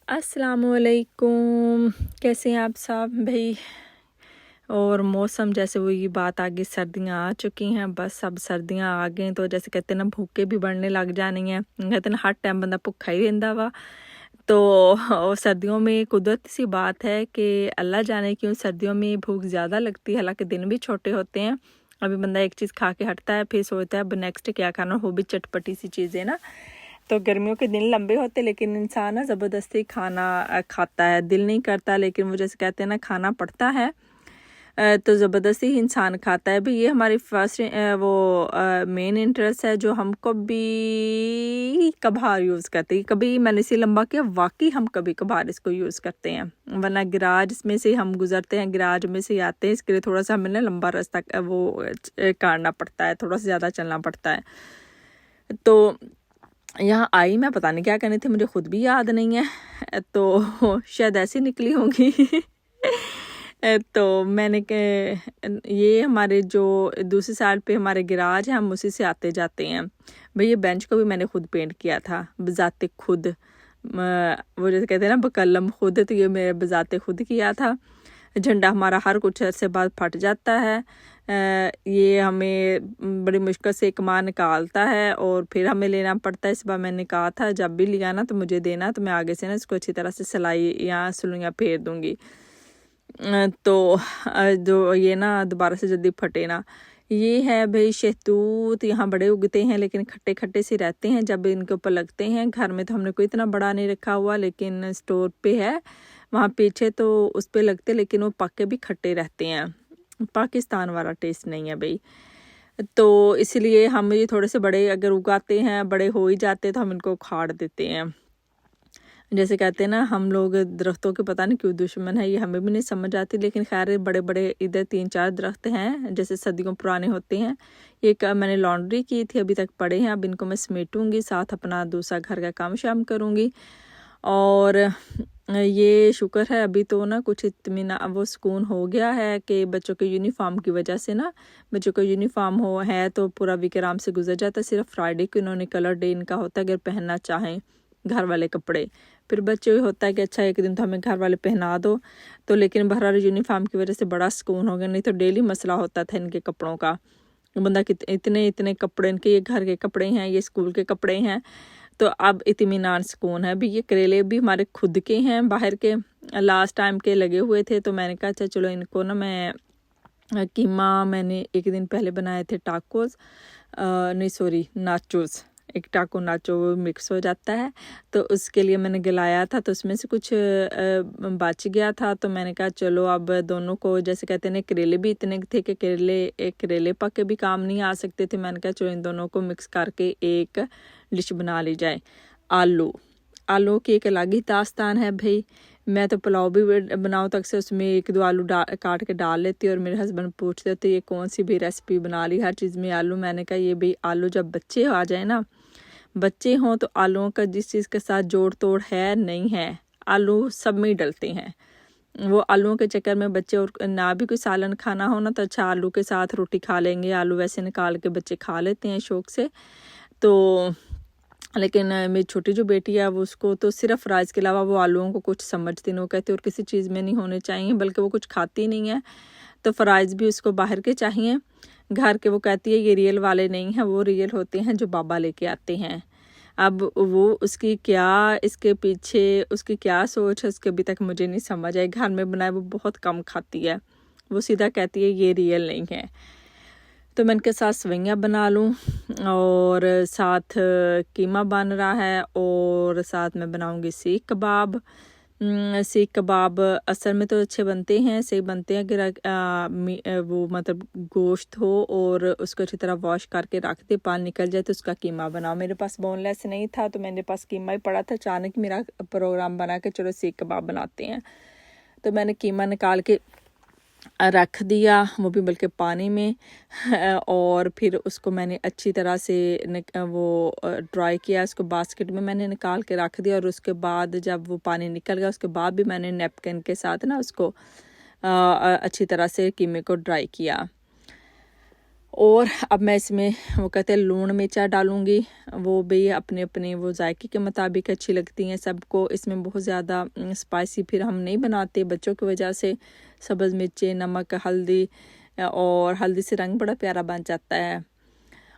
अस्सलामुअलैकुम, कैसे हैं आप सब भाई। और मौसम जैसे वही बात आ गई, सर्दियाँ आ चुकी हैं। बस अब सर्दियाँ आ गई तो जैसे कहते हैं ना, भूखे भी बढ़ने लग जानी है। कहते हैं ना, हर टाइम बंदा भुखा ही रहता वा। तो और सर्दियों में कुदरती सी बात है कि अल्लाह जाने क्यों सर्दियों में भूख ज़्यादा लगती है, हालांकि दिन भी छोटे होते हैं। अभी बंदा एक चीज़ खा के हटता है, फिर सोचता है अब नेक्स्ट क्या खाना, हो भी चटपटी सी चीज़ें ना। तो गर्मियों के दिन लंबे होते, लेकिन इंसान ना ज़बरदस्ती खाना खाता है। दिल नहीं करता, लेकिन वो जैसे कहते हैं ना, खाना पड़ता है। तो ज़बरदस्ती ही इंसान खाता है। भी ये हमारी फर्स्ट वो मेन इंटरेस्ट है, जो हम कभी कभार यूज़ करते हैं। कभी मैंने इसे लंबा किया, वाकई हम कभी कभार इसको यूज़ करते हैं, वरना गिराज में से हम गुजरते हैं, गिराज में से आते हैं। इसके लिए थोड़ा सा हमें ना लंबा रास्ता वो काटना पड़ता है, थोड़ा सा ज़्यादा चलना पड़ता है। तो यहाँ आई मैं, पता नहीं क्या करनी थी, मुझे खुद भी याद नहीं है। तो शायद ऐसी निकली होंगी। तो मैंने ये हमारे जो दूसरी साइड पे हमारे गिराज है, हम उसी से आते जाते हैं। भाई ये बेंच को भी मैंने खुद पेंट किया था, बजाते खुद। वो जैसे कहते हैं ना, बकलम खुद, तो ये मेरे बजाते खुद किया था। झंडा हमारा हर कुछ अरसे बाद फट जाता है। ये हमें बड़ी मुश्किल से कमान निकालता है और फिर हमें लेना पड़ता है। इस बार मैंने कहा था जब भी लिया ना तो मुझे देना, तो मैं आगे से ना इसको अच्छी तरह से सिलाई या सुइयां फेर दूंगी, तो जो ये ना दोबारा से जल्दी फटे ना। ये है भाई शहतूत, यहाँ बड़े उगते हैं लेकिन खट्टे खट्टे से रहते हैं जब इनके ऊपर लगते हैं। घर में तो हमने कोई इतना बड़ा नहीं रखा हुआ, लेकिन स्टोर पे है वहाँ पीछे, तो उस पे लगते, लेकिन वो पक्के भी खट्टे रहते हैं। पाकिस्तान वाला टेस्ट नहीं है भाई। तो इसलिए हम ये थोड़े से बड़े अगर उगाते हैं, बड़े हो ही जाते तो हम इनको उखाड़ देते हैं। जैसे कहते हैं ना, हम लोग दरख्तों के पता नहीं क्यों दुश्मन है, ये हमें भी नहीं समझ आती। लेकिन खैर बड़े बड़े इधर 3-4 दरख्त हैं, जैसे सदियों पुराने होते हैं। एक मैंने लॉन्ड्री की थी, अभी तक पड़े हैं। अब इनको मैं समेटूंगी, साथ अपना दूसरा घर का काम शाम करूंगी। और ये शुक्र है अभी तो ना कुछ इत्मीनान वो सुकून हो गया है कि बच्चों के यूनिफॉर्म की वजह से ना, बच्चों का यूनिफॉर्म हो है तो पूरा वीक आराम से गुजर जाता है। सिर्फ फ्राइडे को इन्होंने कलर डे इनका होता है, अगर पहनना चाहें घर वाले कपड़े। फिर बच्चे होता है कि अच्छा एक दिन तो हमें घर वाले पहना दो। तो लेकिन बहरहाल यूनिफॉर्म की वजह से बड़ा सुकून हो गया, नहीं तो डेली मसला होता था इनके कपड़ों का। बंदा इतने इतने कपड़े, इनके ये घर के कपड़े हैं, ये स्कूल के कपड़े हैं। तो अब इत्मीनान सुकून है। अभी ये करेले भी हमारे खुद के हैं, बाहर के लास्ट टाइम के लगे हुए थे। तो मैंने कहा अच्छा चलो इनको ना मैं कीमा, मैंने एक दिन पहले बनाए थे टाकोस, नहीं सॉरी नाचोस। एक टाको नाचो मिक्स हो जाता है, तो उसके लिए मैंने गलाया था, तो उसमें से कुछ बच गया था। तो मैंने कहा चलो अब दोनों को, जैसे कहते हैं करेले भी इतने थे कि करेले पके भी काम नहीं आ सकते थे। मैंने कहा चलो इन दोनों को मिक्स करके एक डिश बना ली जाए। आलू की एक अलग ही दास्तान है भाई। मैं तो पुलाव भी बनाऊँ तो अक्सर उसमें 1-2 आलू काट के डाल लेती हूँ, और मेरे हस्बैंड पूछते थे ये कौन सी भी रेसिपी बना ली, हर चीज़ में आलू। मैंने कहा ये भाई आलू जब बच्चे आ जाए ना, बच्चे हों तो आलूओं का जिस चीज़ के साथ जोड़ तोड़ है नहीं है, आलू सब में ही डलते हैं। वो आलूओं के चक्कर में बच्चे, और ना भी कोई सालन खाना हो ना तो अच्छा आलू के साथ रोटी खा लेंगे। आलू वैसे निकाल के बच्चे खा लेते हैं शौक से। तो लेकिन मेरी छोटी जो बेटी है वो, उसको तो सिर्फ राइस के अलावा वो आलूओं को कुछ समझती नहीं। वो कहती और किसी चीज़ में नहीं होने चाहिए, बल्कि वो कुछ खाती नहीं है। तो फ्राइज़ भी उसको बाहर के चाहिए, घर के। वो कहती है ये रियल वाले नहीं हैं, वो रियल होते हैं जो बाबा लेके आते हैं। अब वो उसकी क्या, इसके पीछे उसकी क्या सोच है, उसके अभी तक मुझे नहीं समझ आई। घर में बनाए वो बहुत कम खाती है, वो सीधा कहती है ये रियल नहीं है। तो मैं इनके साथ सवैयाँ बना लूँ, और साथ कीमा बन रहा है, और साथ में बनाऊँगी सीख कबाब। सीख कबाब असल में तो अच्छे बनते हैं, सही बनते हैं अगर वो मतलब गोश्त हो और उसको अच्छी तरह वॉश करके रख दे, पानी निकल जाए तो उसका कीमा बनाओ। मेरे पास बोनलेस नहीं था तो मेरे पास कीमा ही पड़ा था। अचानक मेरा प्रोग्राम बना के चलो सीख कबाब बनाते हैं, तो मैंने कीमा निकाल के रख दिया, वो भी बल्कि पानी में। और फिर उसको मैंने अच्छी तरह से वो ड्राई किया, उसको बास्केट में मैंने निकाल के रख दिया। और उसके बाद जब वो पानी निकल गया, उसके बाद भी मैंने नैपकिन के साथ ना उसको अच्छी तरह से कीमे को ड्राई किया। और अब मैं इसमें वो कहते हैं लूण मिर्चा डालूँगी, वो भी अपने अपने वो जायके के मुताबिक अच्छी लगती हैं सबको। इसमें बहुत ज़्यादा स्पाइसी फिर हम नहीं बनाते बच्चों की वजह से। सब्ज़ मिर्चें, नमक, हल्दी, और हल्दी से रंग बड़ा प्यारा बन जाता है।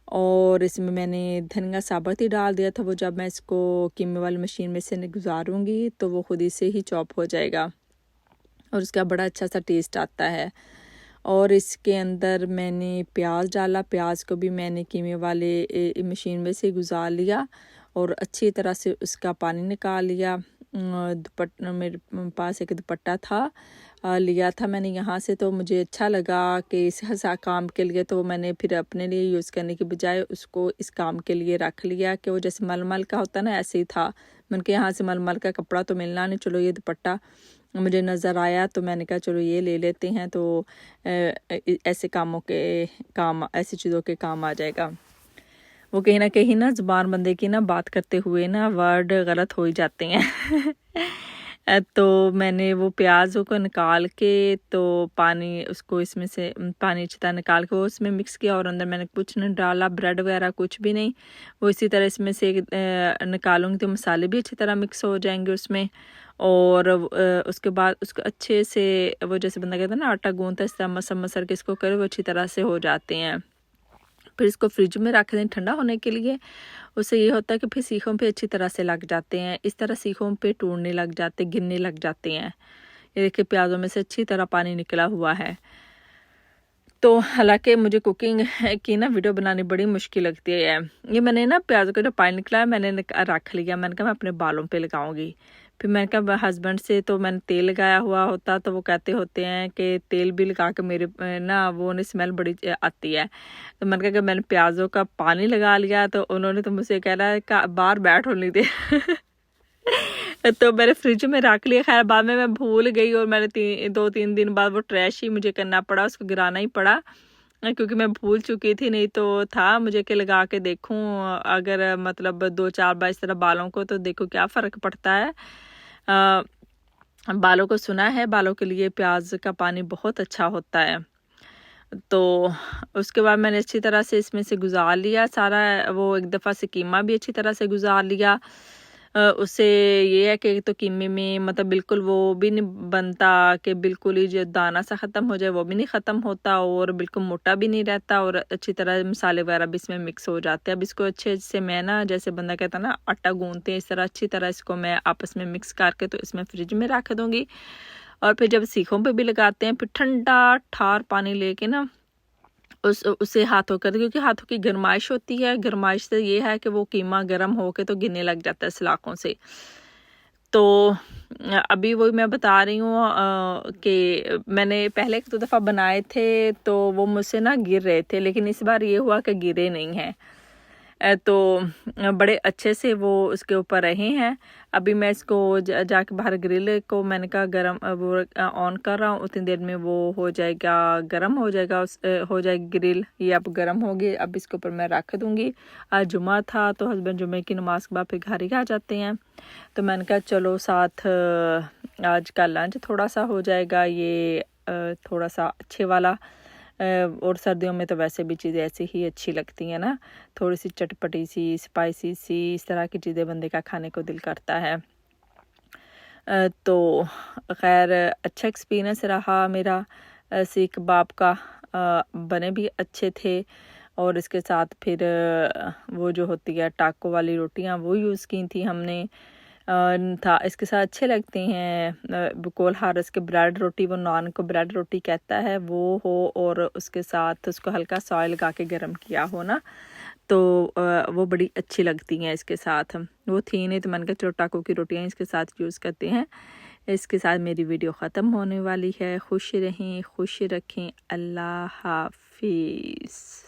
और इसमें मैंने धनिया साबुत ही डाल दिया था, वो जब मैं इसको कीमे वाली मशीन में से गुजारूँगी तो वो खुद ही से ही चॉप हो जाएगा और उसका बड़ा अच्छा सा टेस्ट आता है। और इसके अंदर मैंने प्याज डाला, प्याज को भी मैंने कीमे वाले मशीन में से गुजार लिया और अच्छी तरह से उसका पानी निकाल लिया। मेरे पास एक दुपट्टा था, लिया था मैंने यहाँ से, तो मुझे अच्छा लगा कि इस काम के लिए, तो मैंने फिर अपने लिए यूज़ करने की बजाय उसको इस काम के लिए रख लिया कि वो जैसे मलमल का होता ना ऐसे ही था। मैंने कहा यहाँ से मलमल का कपड़ा तो मिलना नहीं, चलो ये दुपट्टा मुझे नज़र आया तो मैंने कहा चलो ये ले लेते हैं, तो ऐसे कामों के काम, ऐसी चीज़ों के काम आ जाएगा। वो कहीं ना ज़ुबान बंदे की ना बात करते हुए ना वर्ड गलत हो ही जाते हैं। तो मैंने वो प्याज़ों को निकाल के तो पानी उसको इसमें से पानी अच्छी तरह निकाल के वो उसमें मिक्स किया और अंदर मैंने कुछ नहीं डाला, ब्रेड वगैरह कुछ भी नहीं। वो इसी तरह इसमें से निकालूंगी तो मसाले भी अच्छी तरह मिक्स हो जाएंगे उसमें। और उसके बाद उसको अच्छे से वो जैसे बंदा कहता है ना आटा गूंथता है इस तरह मसल मसल के इसको करे, वो अच्छी तरह से हो जाते हैं। फिर इसको फ्रिज में रख दें ठंडा होने के लिए। उससे ये होता है कि फिर सीखों पे अच्छी तरह से लग जाते हैं, इस तरह सीखों पे टूटने लग जाते, गिरने लग जाते हैं। ये देखिए प्याज़ों में से अच्छी तरह पानी निकला हुआ है। तो हालांकि मुझे कुकिंग की ना वीडियो बनानी बड़ी मुश्किल लगती है। ये मैंने ना प्याज़ों का जो पानी निकला है मैंने रख लिया, मैंने कहा मैं अपने बालों पे लगाऊंगी। फिर मैंने कहा हस्बैंड से तो मैंने तेल लगाया हुआ होता तो वो कहते होते हैं कि तेल भी लगा के मेरे ना वो उन्हें स्मेल बड़ी आती है। तो मैंने कहा कि मैंने प्याज़ों का पानी लगा लिया तो उन्होंने तो मुझसे कह रहा है बाहर बैठ होने दे। तो मैंने फ्रिज में रख लिया। खैर बाद में मैं भूल गई और मैंने 2-3 दिन बाद वो ट्रैश ही मुझे करना पड़ा, उसको गिराना ही पड़ा क्योंकि मैं भूल चुकी थी। नहीं तो था मुझे कि लगा के देखूं अगर मतलब 2-4 बार इस तरह बालों को तो देखो क्या फ़र्क पड़ता है। बालों को सुना है बालों के लिए प्याज का पानी बहुत अच्छा होता है। तो उसके बाद मैंने अच्छी तरह से इसमें से गुजार लिया सारा, वो एक दफ़ा से कीमा भी अच्छी तरह से गुजार लिया। उससे ये है कि तो कीमे में मतलब बिल्कुल वो भी नहीं बनता कि बिल्कुल ही जो दाना सा ख़त्म हो जाए, वो भी नहीं ख़त्म होता और बिल्कुल मोटा भी नहीं रहता और अच्छी तरह मसाले वगैरह भी इसमें मिक्स हो जाते हैं। अब इसको अच्छे से मैं ना जैसे बंदा कहता ना आटा गूंथते हैं इस तरह अच्छी तरह इसको मैं आपस में मिक्स करके तो इसमें फ्रिज में रख दूँगी। और फिर जब सीखों पे भी लगाते हैं फिर ठंडा ठार पानी लेके ना उसे हाथों कर, क्योंकि हाथों की गरमाइश होती है, गरमाइश से ये है कि वो कीमा गर्म होके तो गिरने लग जाता है सलाखों से। तो अभी वही मैं बता रही हूँ कि मैंने पहले 1-2 दफ़ा बनाए थे तो वो मुझसे ना गिर रहे थे, लेकिन इस बार ये हुआ कि गिरे नहीं हैं। तो बड़े अच्छे से वो उसके ऊपर रहे हैं। अभी मैं इसको जाके बाहर ग्रिल को मैंने कहा गरम वो ऑन कर रहा हूँ, उतनी देर में वो हो जाएगा, गरम हो जाएगा, हो जाएगी ग्रिल। ये अब गरम हो गई, अब इसके ऊपर मैं रख दूँगी। आज जुमा था तो हस्बैंड जुमे की नमाज के बाद फिर घर ही आ जाते हैं, तो मैंने कहा चलो साथ आज का लंच थोड़ा सा हो जाएगा, ये थोड़ा सा अच्छे वाला। और सर्दियों में तो वैसे भी चीज़ें ऐसी ही अच्छी लगती हैं ना, थोड़ी सी चटपटी सी, स्पाइसी सी, इस तरह की चीज़ें बंदे का खाने को दिल करता है। तो खैर अच्छा एक्सपीरियंस रहा मेरा सीख कबाब का। बने भी अच्छे थे और इसके साथ फिर वो जो होती है टाको वाली रोटियां वो यूज़ की थी हमने। था इसके साथ अच्छे लगते हैं बकोल हारस के ब्रेड रोटी, वो नान को ब्रेड रोटी कहता है, वो हो और उसके साथ उसको हल्का सा ऑयल लगा के गर्म किया हो ना, तो वो बड़ी अच्छी लगती हैं इसके साथ। वो थी नहीं तो मैंने कहा चलो टाको की रोटियां इसके साथ यूज़ करते हैं। इसके साथ मेरी वीडियो ख़त्म होने वाली है। खुश रहें, खुश रखें। अल्लाह हाफिज़।